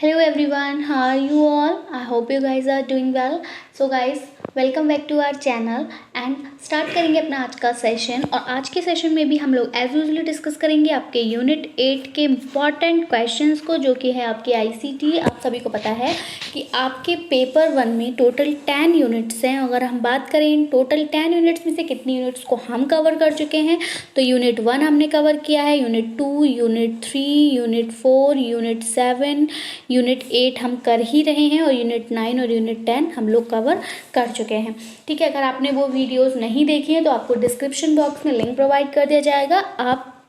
Hello everyone, how are you all? I hope you guys are doing well. So guys, welcome back to our channel and start करेंगे अपना आज का session. और आज के session में भी हम लोग एज यूजुअली डिस्कस करेंगे आपके यूनिट 8 के इम्पॉर्टेंट क्वेश्चंस को, जो कि है आपके आईसीटी। आप सभी को पता है कि आपके पेपर 1 में टोटल 10 यूनिट्स हैं। अगर हम बात करें टोटल 10 यूनिट्स में से कितनी यूनिट्स को हम कवर कर चुके हैं, तो यूनिट 1 हमने कवर किया है, unit 2, unit 3, unit 4, unit 7, unit 8 हम कर ही रहे हैं, और यूनिट 9 और यूनिट 10 हम लोग कवर कर चुके हैं। ठीक है, अगर आपने वो वीडियोस नहीं देखी है तो आपको डिस्क्रिप्शन बॉक्स में लिंक प्रोवाइड कर दिया जाएगा, आप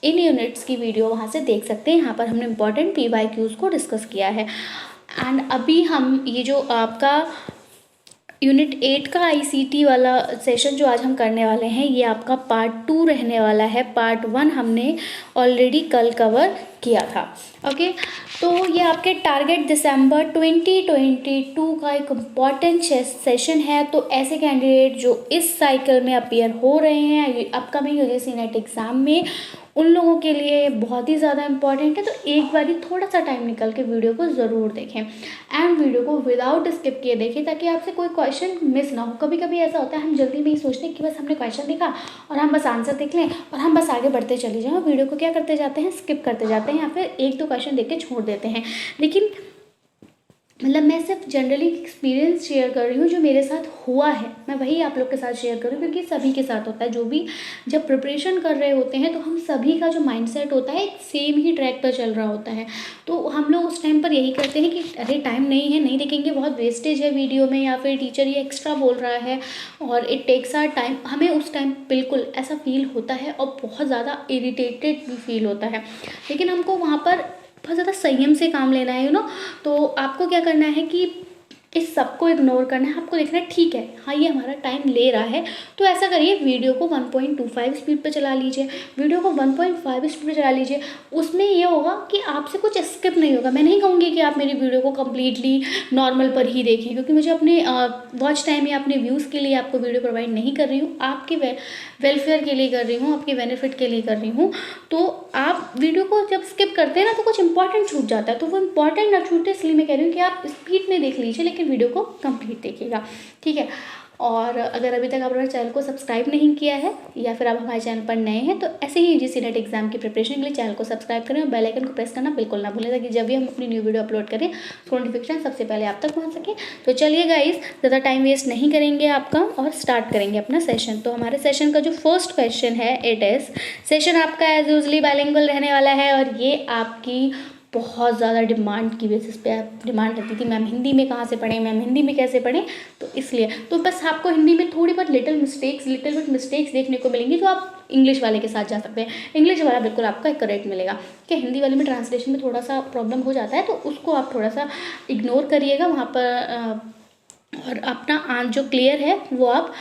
इन यूनिट्स की वीडियो वहाँ से देख सकते हैं। यहाँ पर हमने इंपॉर्टेंट PYQs को डिस्कस किया है। एंड अभी हम ये जो आपका यूनिट 8 का आईसीटी वाला सेशन जो आज हम करने वाले हैं, ये आपका पार्ट 2 रहने वाला है। पार्ट 1 हमने ऑलरेडी कल कवर किया था। ओके, तो ये आपके टारगेट दिसंबर 2022 का एक इम्पॉर्टेंट सेशन है। तो ऐसे कैंडिडेट जो इस साइकिल में अपीयर हो रहे हैं अपकमिंग यूजीसी नेट एग्ज़ाम में, उन लोगों के लिए बहुत ही ज़्यादा इम्पॉर्टेंट है। तो एक बार थोड़ा सा टाइम निकल के वीडियो को ज़रूर देखें एंड वीडियो को विदाउट स्किप किए देखें, ताकि आपसे कोई क्वेश्चन मिस ना हो। कभी कभी ऐसा होता है, हम जल्दी में ही सोचते हैं कि बस हमने क्वेश्चन देखा और हम बस आंसर देख लें और हम बस आगे बढ़ते चले जाएं, वीडियो को क्या करते जाते हैं, स्किप करते जाते हैं, या फिर एक दो क्वेश्चन देख के छोड़ देते हैं। लेकिन मतलब मैं सिर्फ जनरली एक्सपीरियंस शेयर कर रही हूँ, जो मेरे साथ हुआ है मैं वही आप लोग के साथ शेयर कर रही हूँ, क्योंकि सभी के साथ होता है। जो भी जब प्रिपरेशन कर रहे होते हैं तो हम सभी का जो माइंडसेट होता है एक सेम ही ट्रैक पर चल रहा होता है। तो हम लोग उस टाइम पर यही करते हैं कि अरे टाइम नहीं है, नहीं देखेंगे, बहुत वेस्टेज है वीडियो में, या फिर टीचर ये एक्स्ट्रा बोल रहा है और इट टेक्स आवर टाइम। हमें उस टाइम बिल्कुल ऐसा फील होता है और बहुत ज़्यादा इरिटेटेड भी फील होता है। लेकिन हमको वहाँ पर बहुत ज़्यादा संयम से काम लेना है, तो आपको क्या करना है कि इस सबको इग्नोर करना है। आपको देखना है ठीक है, हाँ ये हमारा टाइम ले रहा है, तो ऐसा करिए वीडियो को 1.25 स्पीड पे चला लीजिए, वीडियो को 1.5 स्पीड पे चला लीजिए। उसमें ये होगा कि आपसे कुछ स्किप नहीं होगा। मैं नहीं कहूँगी कि आप मेरी वीडियो को कम्प्लीटली नॉर्मल पर ही देखें, क्योंकि मुझे अपने वॉच टाइम या अपने व्यूज़ के लिए आपको वीडियो प्रोवाइड नहीं कर रही हूँ, आपके वेलफेयर के लिए कर रही हूँ, आपके बेनिफिट के लिए कर रही हूँ। तो आप वीडियो को जब स्किप करते हैं ना, तो कुछ इंपॉर्टेंट छूट जाता है। तो वो इंपॉर्टेंट ना छूटे, इसलिए मैं कह रही हूँ कि आप स्पीड में देख लीजिए, लेकिन वीडियो को कंप्लीट देखिएगा। ठीक है, और अगर अभी तक आपने चैनल को सब्सक्राइब नहीं किया है, या फिर आप हमारे चैनल पर नए हैं, तो ऐसे ही यूजीसी नेट एग्जाम की प्रिपरेशन के लिए चैनल को सब्सक्राइब करें और बेल आइकन को प्रेस करना बिल्कुल ना भूलें, ताकि जब भी हम अपनी न्यू वीडियो अपलोड करें तो नोटिफिकेशन सबसे पहले आप तक पहुंच सके। तो चलिए गाइस, ज़्यादा टाइम वेस्ट नहीं करेंगे आपका और स्टार्ट करेंगे अपना सेशन। तो हमारे सेशन का जो फर्स्ट क्वेश्चन है, इट इज़, सेशन आपका एज यूजली बाइलिंगुअल रहने वाला है, और ये आपकी बहुत ज़्यादा डिमांड की बेसिस पे आप डिमांड रहती थी, मैम हिंदी में कहाँ से पढ़ें, मैम हिंदी में कैसे पढ़ें। तो इसलिए तो बस आपको हिंदी में थोड़ी बहुत लिटिल बिट मिस्टेक्स देखने को मिलेंगी, तो आप इंग्लिश वाले के साथ जा सकते हैं। इंग्लिश वाला बिल्कुल आपका करेक्ट मिलेगा। कि हिंदी वाले में ट्रांसलेशन में थोड़ा सा प्रॉब्लम हो जाता है, तो उसको आप थोड़ा सा इग्नोर करिएगा वहाँ पर, और अपना जो क्लियर है वो आप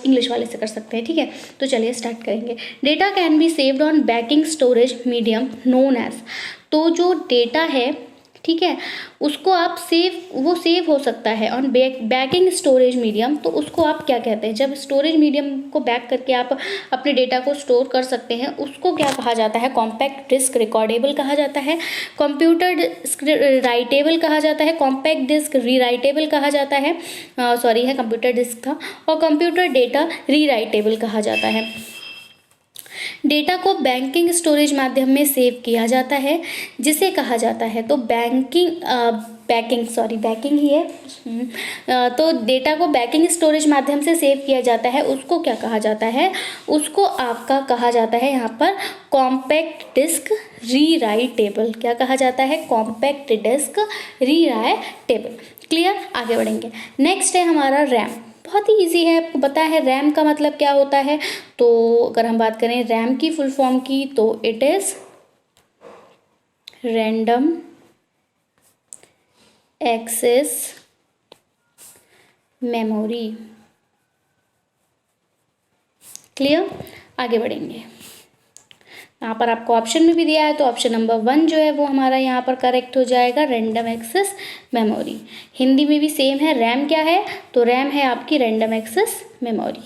इंग्लिश वाले से कर सकते हैं। ठीक है, तो चलिए स्टार्ट करेंगे। Data can be saved on backing storage medium known as, तो जो डेटा है, ठीक है, उसको आप सेव हो सकता है ऑन बैकिंग स्टोरेज मीडियम। तो उसको आप क्या कहते हैं, जब स्टोरेज मीडियम को बैक करके आप अपने डेटा को स्टोर कर सकते हैं, उसको क्या कहा जाता है, कॉम्पैक्ट डिस्क रिकॉर्डेबल कहा जाता है, कंप्यूटर डिस्क राइटेबल कहा जाता है, कॉम्पैक्ट डिस्क रीराइटेबल कहा जाता है, सॉरी है कंप्यूटर डिस्क था, और कंप्यूटर डेटा रीराइटेबल कहा जाता है। डेटा को बैंकिंग स्टोरेज माध्यम में सेव किया जाता है, जिसे कहा जाता है, तो बैकिंग ही है। तो डेटा को बैकिंग स्टोरेज माध्यम से सेव किया जाता है, उसको क्या कहा जाता है, उसको आपका कहा जाता है यहाँ पर कॉम्पैक्ट डिस्क रीराइटेबल। क्या कहा जाता है, कॉम्पैक्ट डिस्क रीराइटेबल। क्लियर, आगे बढ़ेंगे। नेक्स्ट है हमारा रैम। बहुत ही इजी है, आपको पता है रैम का मतलब क्या होता है। तो अगर हम बात करें रैम की फुल फॉर्म की, तो it is random access memory. Clear, आगे बढ़ेंगे। यहाँ पर आपको ऑप्शन में भी दिया है, तो ऑप्शन नंबर 1 जो है वो हमारा यहाँ पर करेक्ट हो जाएगा, रैंडम एक्सेस मेमोरी। हिंदी में भी सेम है, रैम क्या है, तो रैम है आपकी रैंडम एक्सेस मेमोरी।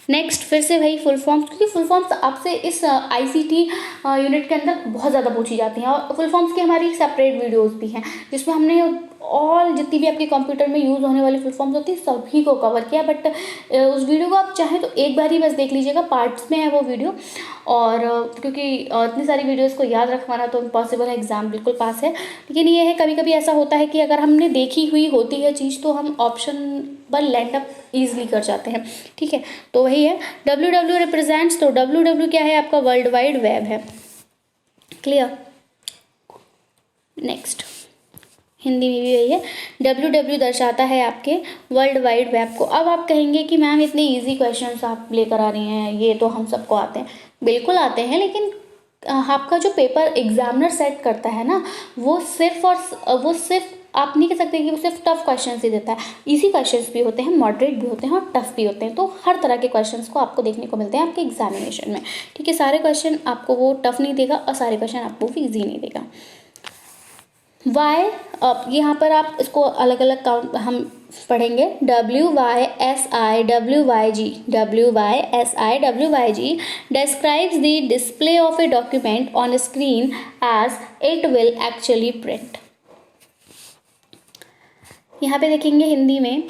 नेक्स्ट फिर से वही फुल फॉर्म्स, क्योंकि फुल फॉर्म्स आपसे इस आईसीटी यूनिट के अंदर बहुत ज़्यादा पूछी जाती हैं, और फुल फॉर्म्स की हमारी सेपरेट वीडियोस भी हैं जिसमें हमने ऑल जितनी भी आपके कंप्यूटर में यूज़ होने वाली फुल फॉर्म्स होती है सभी को कवर किया। बट उस वीडियो को आप चाहें तो एक बार ही बस देख लीजिएगा, पार्ट्स में है वो वीडियो। और क्योंकि इतनी सारी वीडियोस को याद रखवाना तो इम्पॉसिबल है, एग्जाम बिल्कुल पास है। लेकिन ये है कभी कभी ऐसा होता है कि अगर हमने देखी हुई होती है चीज़ तो हम ऑप्शन पर लैंड अप ईजिली कर जाते हैं, ठीक है। तो वही है WW रिप्रेजेंट्स, तो WW क्या है आपका वर्ल्ड वाइड वेब है, क्लियर। नेक्स्ट हिंदी में भी वही है, WW दर्शाता है आपके वर्ल्ड वाइड वेब को। अब आप कहेंगे कि मैम इतने इजी क्वेश्चंस आप लेकर आ रही हैं, ये तो हम सबको आते हैं। बिल्कुल आते हैं, लेकिन आपका जो पेपर एग्जामिनर सेट करता है ना, वो सिर्फ आप नहीं कह सकते कि वो सिर्फ टफ क्वेश्चंस ही देता है। इजी क्वेश्चंस भी होते हैं, मॉडरेट भी होते हैं और टफ भी होते हैं। तो हर तरह के क्वेश्चंस को आपको देखने को मिलते हैं आपके एग्जामिनेशन में, ठीक है। सारे क्वेश्चन आपको वो टफ नहीं देगा और सारे क्वेश्चन आपको भी ईजी नहीं देगा। वाई, अब यहाँ पर आप इसको अलग अलग काउंट हम पढ़ेंगे। WYSI WYG describes the display of a document on a screen as it will actually print। यहाँ पे देखेंगे हिंदी में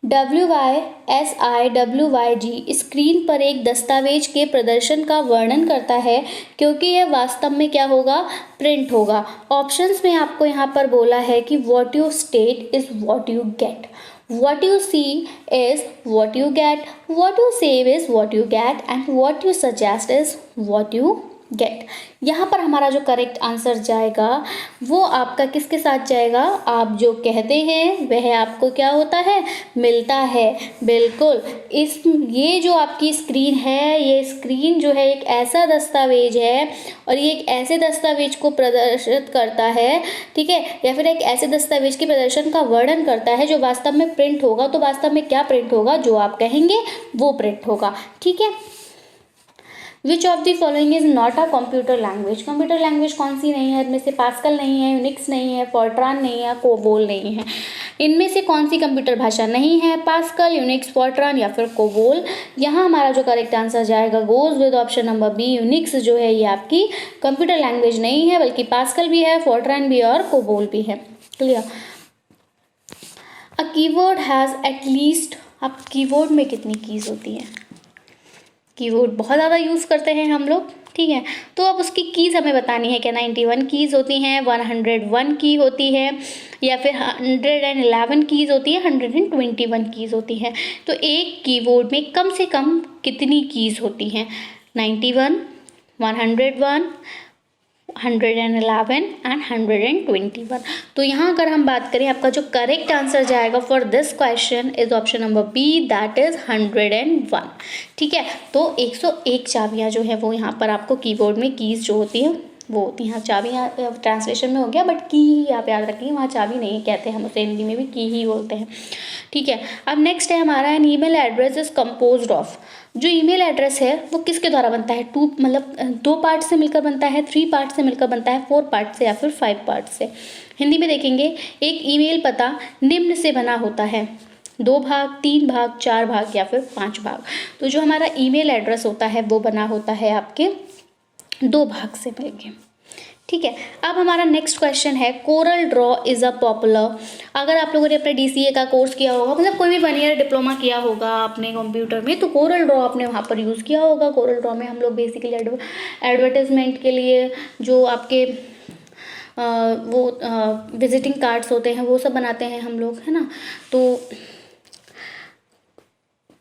WYSI WYG स्क्रीन पर एक दस्तावेज के प्रदर्शन का वर्णन करता है क्योंकि यह वास्तव में क्या होगा, प्रिंट होगा। ऑप्शंस में आपको यहाँ पर बोला है कि what you state is what you get, what you see is what you get, what you save is what you get, and what you suggest is what you get। यहाँ पर हमारा जो करेक्ट आंसर जाएगा वो आपका किसके साथ जाएगा, आप जो कहते हैं वह आपको क्या होता है, मिलता है। बिल्कुल, ये जो आपकी स्क्रीन है, ये स्क्रीन जो है एक ऐसा दस्तावेज है और ये एक ऐसे दस्तावेज को प्रदर्शित करता है, ठीक है, या फिर एक ऐसे दस्तावेज के प्रदर्शन का वर्णन करता है जो वास्तव में प्रिंट होगा। तो वास्तव में क्या प्रिंट होगा, जो आप कहेंगे वो प्रिंट होगा, ठीक है। विच of the following is not a computer language, computer language कौन सी नहीं है, इनमें से पास्कल नहीं है, यूनिक्स नहीं है, फोर्ट्रान नहीं है, कोबोल नहीं है। इनमें से कौन सी कंप्यूटर भाषा नहीं है, पास्कल, यूनिक्स, फोर्ट्रान या फिर कोबोल। यहाँ हमारा जो करेक्ट आंसर जाएगा goes with option number B, Unix जो है ये आपकी कंप्यूटर लैंग्वेज नहीं है, बल्कि पास्कल भी है, फोर्ट्रान भी है और कोबोल भी है, clear. A keyword has at least, अब कीवर्ड में कितनी कीज होती है, कीबोर्ड बहुत ज़्यादा यूज़ करते हैं हम लोग, ठीक है। तो अब उसकी कीज़ हमें बतानी है, क्या 91 कीज़ होती हैं, 101 की होती है, या फिर 111 कीज़ होती है, 121 कीज़ होती हैं। तो एक कीबोर्ड में कम से कम कितनी कीज़ होती हैं, 91, 101, 111 एंड 121। तो यहाँ अगर हम बात करें, आपका जो करेक्ट आंसर जाएगा for this question is option number B, that is 101, ठीक है। तो 101 चाबियाँ जो है वो यहाँ पर आपको कीबोर्ड में कीज़ जो होती है वो होती हैं। चाबियाँ ट्रांसलेशन में हो गया, बट की ही आप याद रखेंगे, वहाँ चाबी नहीं कहते, हम उसे हिंदी में भी की ही बोलते हैं, ठीक है। अब नेक्स्ट है हमारा, an email address is composed of, जो ईमेल एड्रेस है वो किसके द्वारा बनता है, मतलब 2 पार्ट से मिलकर बनता है, 3 पार्ट से मिलकर बनता है, 4 पार्ट से या फिर 5 पार्ट से। हिंदी में देखेंगे, एक ईमेल पता निम्न से बना होता है, 2 भाग, 3 भाग, 4 भाग या फिर 5 भाग। तो जो हमारा ईमेल एड्रेस होता है वो बना होता है आपके 2 भाग से मिलके, ठीक है। अब हमारा नेक्स्ट क्वेश्चन है, Corel Draw is a popular. अगर आप लोगों ने अपने DCA का कोर्स किया होगा, मतलब कोई भी 1 ईयर डिप्लोमा किया होगा अपने कंप्यूटर में, तो कोरल ड्रॉ आपने वहाँ पर यूज़ किया होगा। कोरल ड्रॉ में हम लोग बेसिकली एडवर्टाइजमेंट के लिए जो आपके वो विजिटिंग कार्ड्स होते हैं वो सब बनाते हैं हम लोग, है ना। तो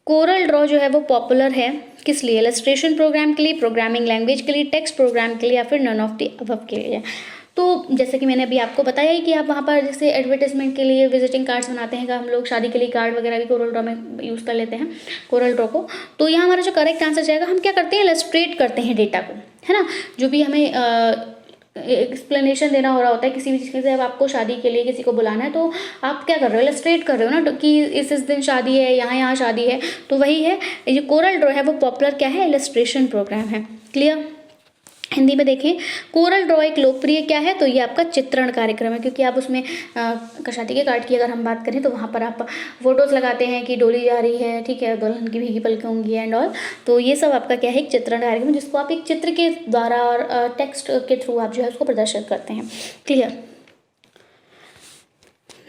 कोरल ड्रॉ जो है वो पॉपुलर है किस लिए, इलस्ट्रेशन प्रोग्राम के लिए, प्रोग्रामिंग लैंग्वेज के लिए, टेक्स्ट प्रोग्राम के लिए या फिर नन ऑफ द अबव के लिए। तो जैसे कि मैंने अभी आपको बताया ही कि आप वहाँ पर जैसे एडवर्टाइजमेंट के लिए विजिटिंग कार्ड्स बनाते हैं, हम लोग शादी के लिए कार्ड वगैरह भी कोरल ड्रॉ में यूज़ कर लेते हैं कोरल ड्रॉ को। तो यहाँ हमारा जो करेक्ट आंसर जाएगा, हम क्या करते हैं, इलस्ट्रेट करते हैं डेटा को, है ना। जो भी हमें एक्सप्लेनेशन देना हो रहा होता है किसी भी चीज़ से, अब आपको शादी के लिए किसी को बुलाना है तो आप क्या कर रहे हो, इलस्ट्रेट कर रहे हो ना, कि इस दिन शादी है, यहाँ शादी है। तो वही है, ये कोरल ड्रॉ है वो पॉपुलर क्या है, इलस्ट्रेशन प्रोग्राम है, क्लियर। हिंदी में देखें, कोरल ड्रॉ एक लोकप्रिय क्या है, तो ये आपका चित्रण कार्यक्रम है, क्योंकि आप उसमें कशाती के घाट की अगर हम बात करें तो वहाँ पर आप फोटोज़ लगाते हैं कि डोली जा रही है, ठीक है, दुल्हन की भीगी पलकें होंगी एंड ऑल। तो ये सब आपका क्या है, एक चित्रण कार्यक्रम, जिसको आप एक चित्र के द्वारा और टेक्स्ट के थ्रू आप जो है उसको प्रदर्शित करते हैं। Clear.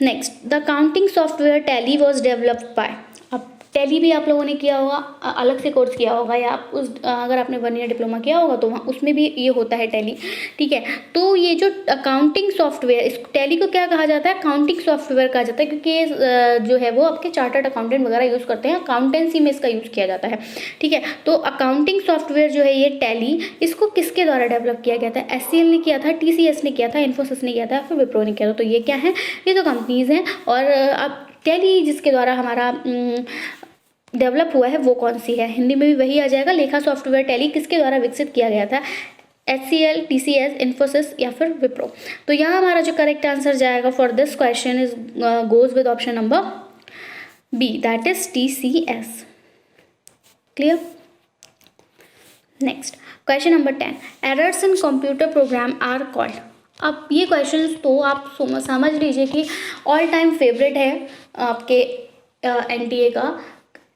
Next, the counting software tally was developed by. अब टैली भी आप लोगों ने किया होगा, अलग से कोर्स किया होगा, या आप उस अगर आपने 1 ईयर डिप्लोमा किया होगा तो वहाँ उसमें भी ये होता है टैली, ठीक है। तो ये जो अकाउंटिंग सॉफ्टवेयर, इस टैली को क्या कहा जाता है, अकाउंटिंग सॉफ्टवेयर कहा जाता है, क्योंकि ये जो है वो आपके चार्टर्ड अकाउंटेंट वगैरह यूज़ करते हैं, अकाउंटेंसी में इसका यूज़ किया जाता है, ठीक है। तो अकाउंटिंग सॉफ्टवेयर जो है ये टैली, इसको किसके द्वारा डेवलप किया गया था, SCL ने किया था, TCS ने किया था, इन्फोसिस ने किया था, फिर विप्रो ने किया था। तो ये क्या है, ये तो कंपनीज हैं। और अब टैली जिसके द्वारा हमारा डेवलप हुआ है वो कौन सी है, हिंदी में भी वही आ जाएगा, लेखा सॉफ्टवेयर टैली किसके द्वारा विकसित किया गया था, HCL, TCS, इन्फोसिस या फिर विप्रो। तो यहाँ हमारा जो करेक्ट आंसर जाएगा for this question is goes with option number B, that is TCS। Clear. Next, question number 10, errors in computer program are called. अब ये क्वेश्चंस तो आप समझ लीजिए कि ऑल टाइम फेवरेट है आपके NTA का।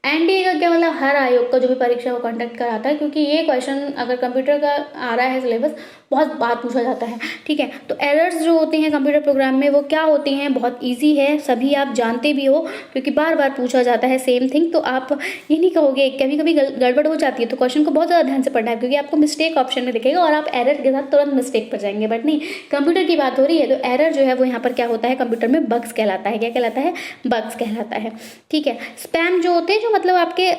NTA का क्या मतलब, हर आयोग का जो भी परीक्षा वो कंडक्ट कराता है, क्योंकि ये क्वेश्चन अगर कंप्यूटर का आ रहा है सिलेबस, बहुत बार पूछा जाता है, ठीक है। तो एरर्स जो होते हैं कंप्यूटर प्रोग्राम में वो क्या होती हैं, बहुत इजी है, सभी आप जानते भी हो, क्योंकि बार बार पूछा जाता है सेम थिंग। तो आप ये नहीं कहोगे, कभी कभी गड़बड़ हो जाती है, तो क्वेश्चन को बहुत ज़्यादा ध्यान से पढ़ना है, क्योंकि आपको मिस्टेक ऑप्शन में दिखेगा और आप एरर के साथ तुरंत मिस्टेक पर जाएंगे। बट नहीं, कंप्यूटर की बात हो रही है तो एरर जो है वो यहाँ पर क्या होता है, कंप्यूटर में बग्स कहलाता है। क्या कहलाता है, बग्स कहलाता है, ठीक है। स्पैम जो होते हैं, जो मतलब आपके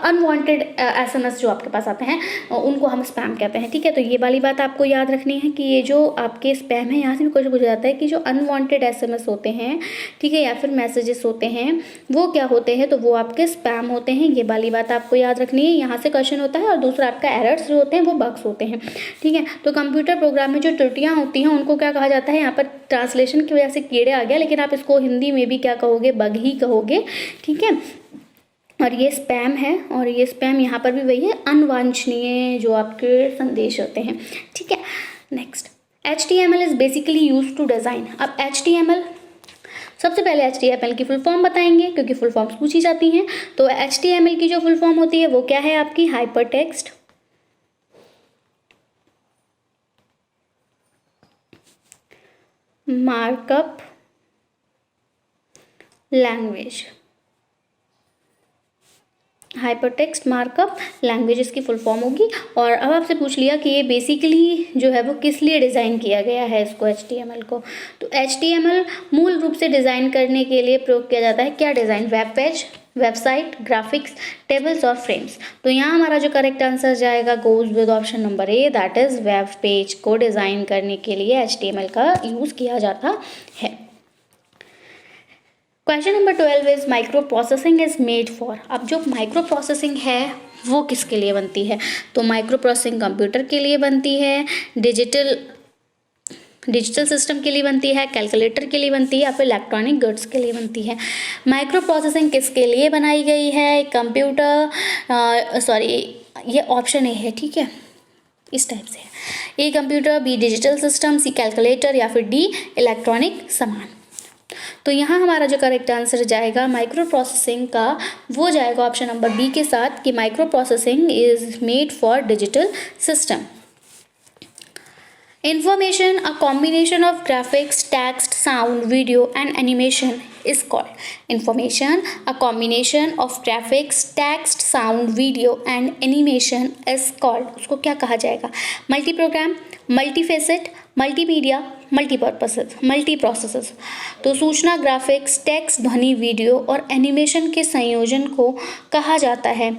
अनवांटेड SMS जो आपके पास आते हैं, उनको हम स्पैम कहते हैं, ठीक है। तो ये वाली बात आपको याद रखनी है कि ये जो आपके स्पैम है, यहाँ से भी कुछ पूछा जाता है कि जो अनवांटेड SMS होते हैं, ठीक है, या फिर मैसेजेस होते हैं, वो क्या होते हैं, तो वो आपके स्पैम होते हैं। ये वाली बात आपको याद रखनी है, यहाँ से क्वेश्चन होता है। और दूसरा आपका एरर्स जो होते हैं वो बग्स होते हैं, ठीक है। तो कंप्यूटर प्रोग्राम में जो त्रुटियाँ होती हैं उनको क्या कहा जाता है, यहाँ पर ट्रांसलेशन की वजह से कीड़े आ गया, लेकिन आप इसको हिंदी में भी क्या कहोगे, बग ही कहोगे, ठीक है। और ये स्पैम है, और ये स्पैम यहाँ पर भी वही है, अनवांछनीय जो आपके संदेश होते हैं, ठीक है। Next, HTML is basically use to design. अब HTML, सबसे पहले HTML की फुल फॉर्म बताएंगे, क्योंकि फुल फॉर्म्स पूछी जाती हैं। तो HTML की जो फुल फॉर्म होती है वो क्या है आपकी, hyper text markup language. Hyper text markup language इसकी फुल फॉर्म होगी। और अब आपसे पूछ लिया कि ये बेसिकली जो है वो किस लिए डिज़ाइन किया गया है इसको, HTML को। तो HTML मूल रूप से डिज़ाइन करने के लिए प्रयोग किया जाता है। क्या design, web page, website, graphics, tables और फ्रेम्स। तो यहाँ हमारा जो करेक्ट आंसर जाएगा goes with option number A, that is web page को डिज़ाइन करने के लिए HTML का यूज़ किया जाता है। Question number 12 is micro processing is made for. अब जो माइक्रो प्रोसेसिंग है वो किसके लिए बनती है, तो माइक्रो प्रोसेसिंग कंप्यूटर के लिए बनती है, डिजिटल सिस्टम के लिए बनती है, कैलकुलेटर के लिए बनती है, या फिर इलेक्ट्रॉनिक गुड्स के लिए बनती है। माइक्रो प्रोसेसिंग किसके लिए बनाई गई है, कंप्यूटर, ये ऑप्शन A है, ठीक है, इस टाइप से है। A computer, B digital system, C calculator, या फिर D इलेक्ट्रॉनिक सामान। तो यहाँ हमारा जो करेक्ट आंसर जाएगा माइक्रो प्रोसेसिंग का, वो जाएगा ऑप्शन नंबर B के साथ, कि micro processing is made for digital system. Information, a combination of graphics, text, sound, video and animation is called. Information, a combination of graphics, text, sound, video and animation is called. उसको क्या कहा जाएगा, multi programme, multi facet, multimedia, multi processes. तो सूचना, graphics, text, ध्वनि, video और animation के संयोजन को कहा जाता है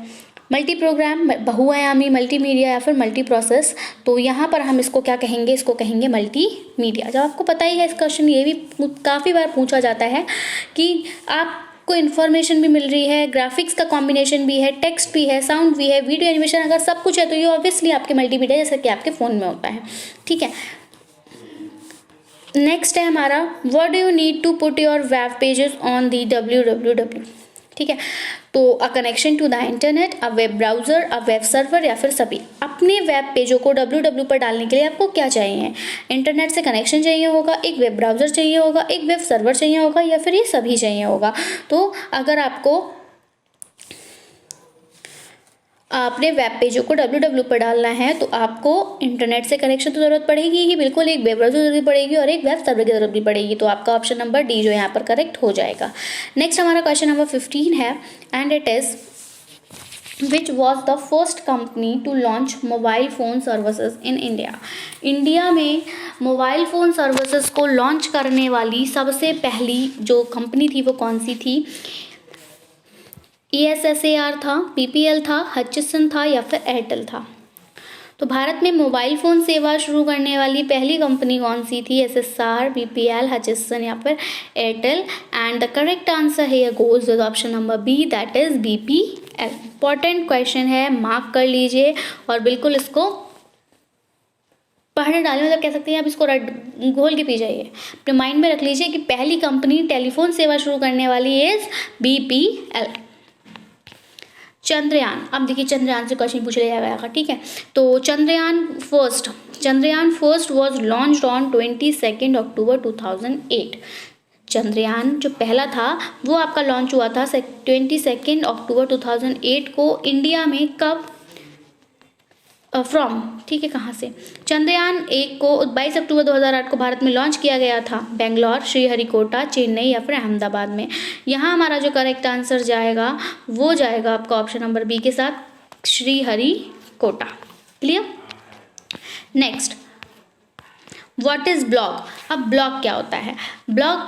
मल्टी प्रोग्राम, बहुआयामी, मल्टीमीडिया या फिर मल्टी प्रोसेस। तो यहाँ पर हम इसको क्या कहेंगे, इसको कहेंगे मल्टीमीडिया। जब आपको पता ही है, इस क्वेश्चन ये भी काफ़ी बार पूछा जाता है कि आपको इन्फॉर्मेशन भी मिल रही है, ग्राफिक्स का कॉम्बिनेशन भी है, टेक्स्ट भी है, साउंड भी है, वीडियो एनिमेशन, अगर सब कुछ है तो ये ऑब्वियसली आपके मल्टीमीडिया, जैसा कि आपके फ़ोन में होता है, ठीक है। नेक्स्ट है हमारा, what do you need to put your web pages on the www। ठीक है। तो a connection to the internet, a web browser, a web server या फिर सभी। अपने वेब पेजों को www पर डालने के लिए आपको क्या चाहिए? इंटरनेट से कनेक्शन चाहिए होगा, एक वेब ब्राउज़र चाहिए होगा, एक वेब सर्वर चाहिए होगा या फिर ये सभी चाहिए होगा। तो अगर आपको अपने वेब पेजों को www पर डालना है तो आपको इंटरनेट से कनेक्शन तो ज़रूरत पड़ेगी ही, बिल्कुल, एक वेब ब्राउज़र ज़रूरत पड़ेगी और एक वेब सर्वर की ज़रूरत भी पड़ेगी। तो आपका ऑप्शन नंबर डी जो यहाँ पर करेक्ट हो जाएगा। नेक्स्ट हमारा क्वेश्चन नंबर 15 है and it is which was the first company to launch mobile phone services in India. India में मोबाइल फ़ोन सर्विसेज को लॉन्च करने वाली सबसे पहली जो कंपनी थी वो कौन सी थी? ESSAR था, PPL था, हचिसन था या फिर एयरटेल था। तो भारत में मोबाइल फ़ोन सेवा शुरू करने वाली पहली कंपनी कौन सी थी? SSR, PPL, हचिसन या फिर Airtel. And the correct answer है goes with option number B, that is BPL। Important question है, मार्क कर लीजिए और बिल्कुल इसको पढ़ने डालें, मतलब कह सकते हैं आप इसको घोल के पी जाइए, अपने माइंड में रख लीजिए कि पहली कंपनी टेलीफोन सेवा शुरू करने वाली इज BPL। चंद्रयान, अब देखिए चंद्रयान से क्वेश्चन पूछ लिया गया था, ठीक है। तो Chandrayaan first was launched on 22 अक्टूबर 2008। चंद्रयान जो पहला था वो आपका लॉन्च हुआ था 22 अक्टूबर 2008 को इंडिया में। कब? फ्रॉम, ठीक है, कहाँ से? चंद्रयान 1 को 22 अक्टूबर 2008 को भारत में लॉन्च किया गया था, बेंगलोर, श्रीहरिकोटा, चेन्नई या फिर अहमदाबाद में। यहाँ हमारा जो करेक्ट आंसर जाएगा वो जाएगा आपका ऑप्शन नंबर बी के साथ, Sriharikota. Clear? Next, what is blog. अब ब्लॉग क्या होता है? ब्लॉग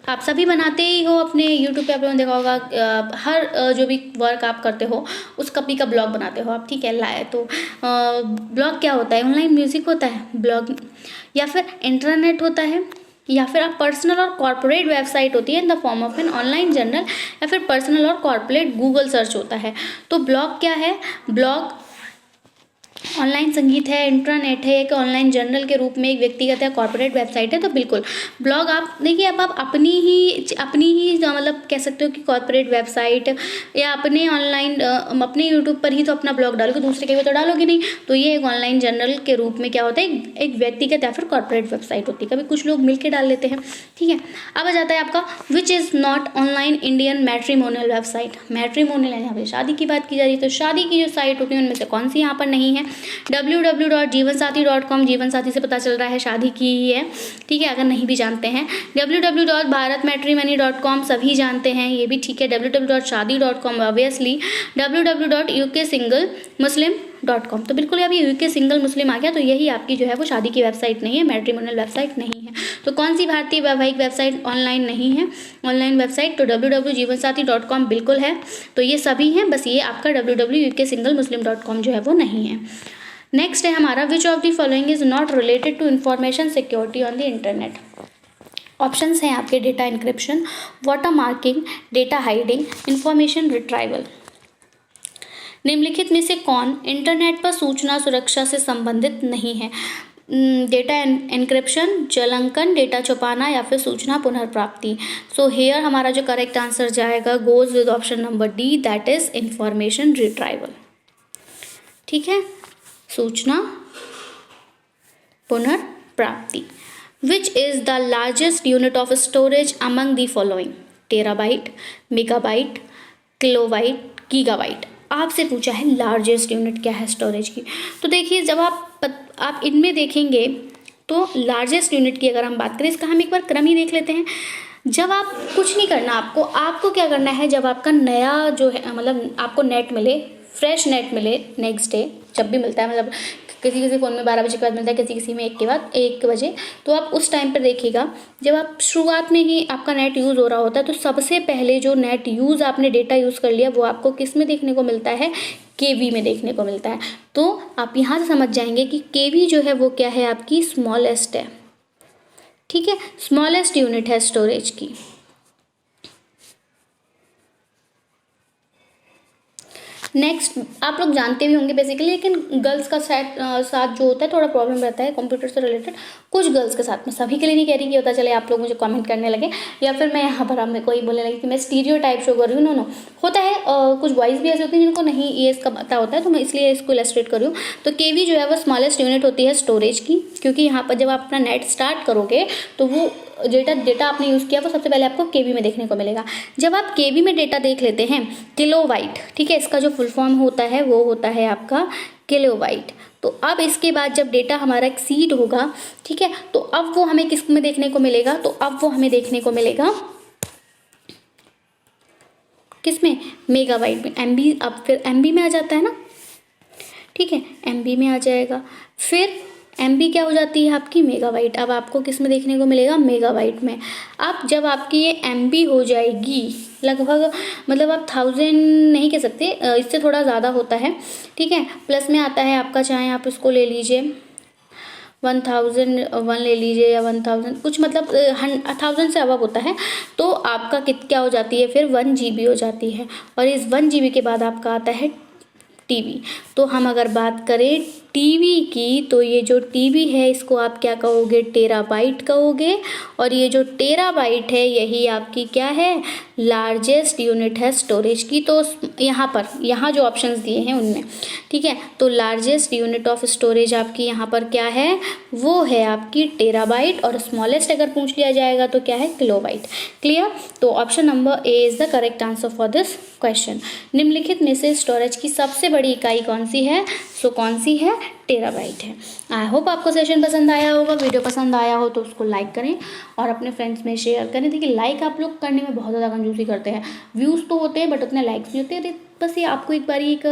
आप सभी बनाते ही हो, अपने यूट्यूब पे आप लोगों ने देखा होगा, हर जो भी वर्क आप करते हो उस कॉपी का ब्लॉग बनाते हो आप, ठीक है। तो ब्लॉग क्या होता है? ऑनलाइन म्यूजिक होता है ब्लॉग, या फिर इंटरनेट होता है, या फिर आप पर्सनल और कॉर्पोरेट वेबसाइट होती है in the form of an online journal, या फिर पर्सनल और कॉर्पोरेट गूगल सर्च होता है। तो ब्लॉग क्या है? ब्लॉग ऑनलाइन संगीत है, इंट्रानेट है, एक ऑनलाइन जर्नल के रूप में एक व्यक्तिगत या कॉर्पोरेट वेबसाइट है। तो बिल्कुल ब्लॉग आप देखिए, अब आप अपनी ही मतलब कह सकते हो कि कॉर्पोरेट वेबसाइट या अपने ऑनलाइन अपने यूट्यूब पर ही तो अपना ब्लॉग डालोगे, दूसरे के भी तो डालोगे नहीं। तो ये एक ऑनलाइन जर्नल के रूप में क्या होता है, एक व्यक्तिगत या फिर कॉर्पोरेट वेबसाइट होती है। कभी कुछ लोग मिलकर डाल लेते हैं, ठीक है। अब आ जाता है आपका which is not online Indian matrimonial website. Matrimonial यहाँ पे शादी की बात की जा रही है, तो शादी की जो साइट होती है उनमें से कौन सी यहाँ पर नहीं है? www.jeevansathi.com, जीवन साथी से पता चल रहा है शादी की ही है, ठीक है, अगर नहीं भी जानते हैं। www.bharatmatrimony.com सभी जानते हैं, ये भी ठीक है। www.shadi.com obviously. www.ukSingleMuslim.com, तो बिल्कुल अभी UK सिंगल मुस्लिम आ गया, तो यही आपकी जो है वो शादी की वेबसाइट नहीं है, मैट्रिमोनियल वेबसाइट नहीं है। तो कौन सी भारतीय वैवाहिक वेबसाइट ऑनलाइन नहीं है? ऑनलाइन वेबसाइट तो www.jeevansathi.com बिल्कुल है। तो ये सभी हैं, बस ये आपका www.ukSingleMuslim.com जो है वो नहीं है। नेक्स्ट है हमारा which of the following is not related to information security on the internet. Options हैं आपके data encryption, water marking, data hiding, information retrieval. निम्नलिखित में से कौन इंटरनेट पर सूचना सुरक्षा से संबंधित नहीं है? डेटा एन्क्रिप्शन, जलांकन, डेटा छुपाना या फिर सूचना पुनर्प्राप्ति। सो हेयर हमारा जो करेक्ट आंसर जाएगा goes with option number D, that is information retrieval. ठीक है, सूचना पुनर्प्राप्ति। Which is the largest unit of storage among the following? Terabyte, megabyte, kilobyte, gigabyte. आपसे पूछा है लार्जेस्ट यूनिट क्या है स्टोरेज की। तो देखिए, जब आप इनमें देखेंगे तो लार्जेस्ट यूनिट की अगर हम बात करें, इसका हम एक बार क्रम ही देख लेते हैं। जब आप कुछ नहीं करना, आपको क्या करना है, जब आपका नया जो है मतलब आपको नेट मिले, फ्रेश नेट मिले नेक्स्ट डे, जब भी मिलता है, मतलब किसी फ़ोन में 12 बजे के बाद मिलता है, किसी में 1 बजे, तो आप उस टाइम पर देखिएगा, जब आप शुरुआत में ही आपका नेट यूज़ हो रहा होता है, तो सबसे पहले जो नेट यूज़ आपने डेटा यूज़ कर लिया वो आपको किस में देखने को मिलता है? केवी में देखने को मिलता है। तो आप यहाँ से समझ जाएंगे कि केवी जो है वो क्या है, आपकी स्मॉलेस्ट है। ठीक है, स्मॉलेस्ट यूनिट है स्टोरेज की। नेक्स्ट आप लोग जानते भी होंगे बेसिकली, लेकिन गर्ल्स का साथ जो होता है थोड़ा प्रॉब्लम रहता है कंप्यूटर से रिलेटेड, कुछ गर्ल्स के साथ में, सभी के लिए नहीं कह रही कि होता चले आप लोग मुझे कमेंट करने लगे या फिर मैं यहाँ पर हमें कोई बोलने लगी कि मैं स्टीरियोटाइप शो कर रही हूँ। नो होता है कुछ बॉयज़ भी ऐसे होते हैं जिनको नहीं ये इसका पता होता है, तो मैं इसलिए इसको इलस्ट्रेट कर रही हूँ। तो केवी जो है वो स्मॉलेस्ट यूनिट होती है स्टोरेज की, क्योंकि यहाँ पर जब आप अपना नेट स्टार्ट करोगे तो वो डेटा आपने यूज़ किया वो सबसे पहले आपको केवी में देखने को मिलेगा। जब आप केवी में डेटा देख लेते हैं, किलोबाइट, ठीक है, इसका जो फुल फॉर्म होता है वो होता है आपका किलोबाइट। तो अब इसके बाद जब डेटा हमारा एक्सीड होगा, ठीक है, तो अब वो हमें किस में देखने को मिलेगा, तो अब वो हमें देखने को मिलेगा किसमें, मेगाबाइट में। एमबी अब फिर एमबी में आ जाता है ना, ठीक है, एमबी में आ जाएगा, फिर एमबी क्या हो जाती है आपकी, मेगाबाइट। अब आपको किस में देखने को मिलेगा, मेगाबाइट में। अब जब आपकी ये एमबी हो जाएगी, लगभग मतलब आप 1000 नहीं कह सकते, इससे थोड़ा ज़्यादा होता है, ठीक है, प्लस में आता है आपका, चाहे आप इसको ले लीजिए 1001 ले लीजिए या 1000 कुछ, मतलब 1000 से अबव होता है, तो आपका क्या हो जाती है फिर 1 GB हो जाती है। और इस 1 GB के बाद आपका आता है टीवी। तो हम अगर बात करें टीवी की, तो ये जो टीवी है इसको आप क्या कहोगे, टेराबाइट कहोगे। और ये जो टेराबाइट है यही आपकी क्या है, लार्जेस्ट यूनिट है स्टोरेज की। तो यहाँ जो ऑप्शंस दिए हैं उनमें, ठीक है, तो लार्जेस्ट यूनिट ऑफ स्टोरेज आपकी यहाँ पर क्या है, वो है आपकी टेराबाइट। और स्मॉलेस्ट अगर पूछ लिया जाएगा तो क्या है, किलोबाइट। क्लियर। तो option number A is the correct answer for this question. निम्नलिखित में से स्टोरेज की सबसे बड़ी इकाई कौन सी है, सो कौन सी है, टेराबाइट है। आई होप आपको सेशन पसंद आया होगा। वीडियो पसंद आया हो तो उसको लाइक करें और अपने फ्रेंड्स में शेयर करें। देखिए लाइक आप लोग करने में बहुत ज़्यादा कंजूसी करते हैं, व्यूज़ तो होते हैं बट उतने लाइक्स नहीं होते। अरे बस ये आपको एक बारी एक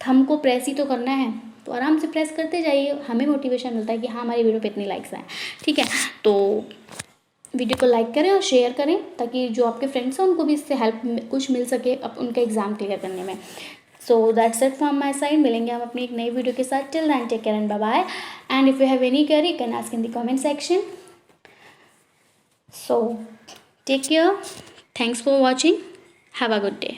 थंब को प्रेस ही तो करना है, तो आराम से प्रेस करते जाइए, हमें मोटिवेशन मिलता है कि हाँ हमारी वीडियो पे इतनी लाइक्स आए, ठीक है। तो वीडियो को लाइक करें और शेयर करें ताकि जो आपके फ्रेंड्स हैं उनको भी इससे हेल्प कुछ मिल सके उनका एग्ज़ाम क्लियर करने में। So that's it from my side. मिलेंगे हम अपनी एक नई वीडियो के साथ। Till then take care and bye bye. And if you have any query you can ask in the comment section. So take care, thanks for watching, have a good day.